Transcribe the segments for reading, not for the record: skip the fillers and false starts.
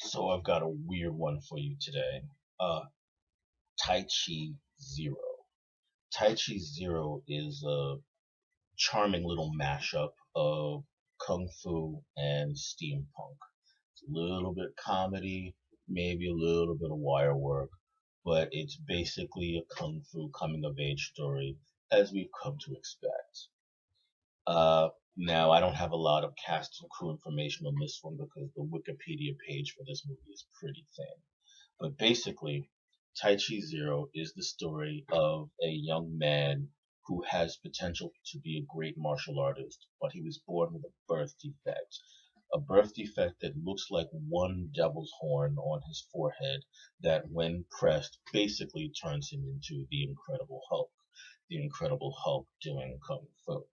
So I've got a weird one for you today. Uh, Tai Chi Zero. Tai Chi Zero is a charming little mashup of kung fu and steampunk. It's a little bit comedy, maybe a little bit of wire work, but it's basically a kung fu coming of age story as we've come to expect. Uh, Now, I don't have a lot of cast and crew information on this one because the Wikipedia page for this movie is pretty thin. But basically, Tai Chi Zero is the story of a young man who has potential to be a great martial artist, but he was born with a birth defect. A birth defect that looks like one devil's horn on his forehead that, when pressed, basically turns him into the Incredible Hulk. The Incredible Hulk doing Kung Fu.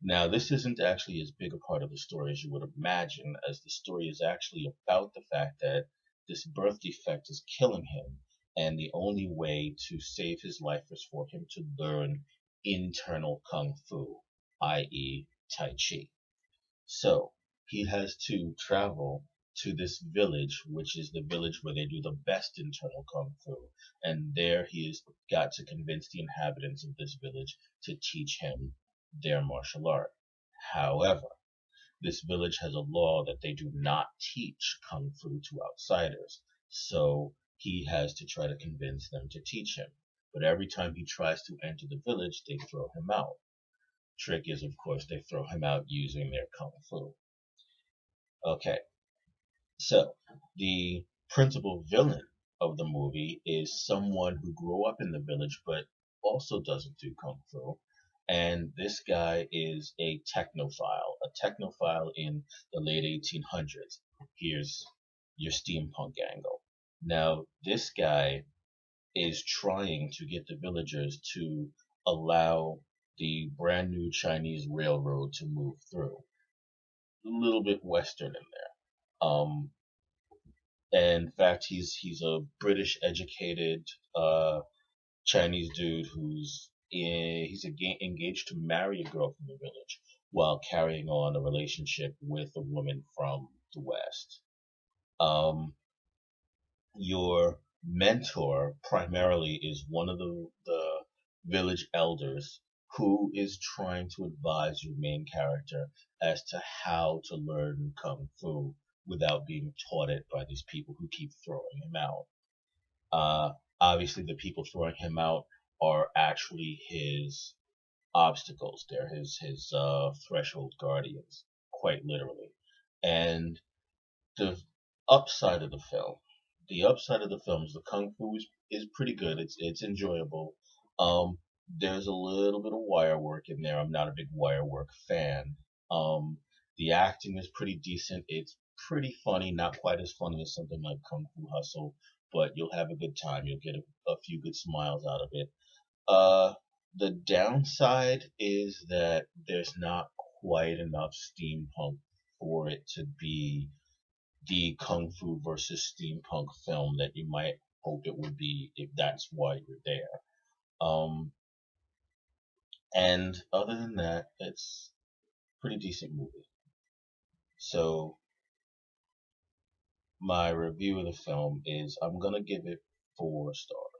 Now, this isn't actually as big a part of the story as you would imagine, as the story is actually about the fact that this birth defect is killing him, and the only way to save his life is for him to learn internal kung fu, i.e., Tai Chi. So, he has to travel to this village, which is the village where they do the best internal kung fu, and there he has got to convince the inhabitants of this village to teach him their martial art. However, this village has a law that they do not teach kung fu to outsiders, so he has to try to convince them to teach him. But every time he tries to enter the village, they throw him out. Trick is, of course, they throw him out using their kung fu. Okay, so the principal villain of the movie is someone who grew up in the village but also doesn't do kung fu. And this guy is a technophile in the late 1800s. Here's your steampunk angle. Now, this guy is trying to get the villagers to allow the brand new Chinese railroad to move through. A little bit Western in there. And in fact, he's a British educated Chinese dude engaged to marry a girl from the village while carrying on a relationship with a woman from the West. Um, your mentor primarily is one of the village elders who is trying to advise your main character as to how to learn kung fu without being taught it by these people who keep throwing him out. Uh, Obviously, the people throwing him out are actually his obstacles. They're his threshold guardians, quite literally. And the upside of the film, the upside of the film is the kung fu is pretty good. It's enjoyable. There's a little bit of wire work in there. I'm not a big wire work fan. Um, the acting is pretty decent. It's pretty funny, not quite as funny as something like Kung Fu Hustle, but you'll have a good time. You'll get a few good smiles out of it. Uh, the downside is that there's not quite enough steampunk for it to be the kung fu versus steampunk film that you might hope it would be if that's why you're there. Um, and other than that, it's a pretty decent movie. So my review of the film is I'm gonna give it 4 stars.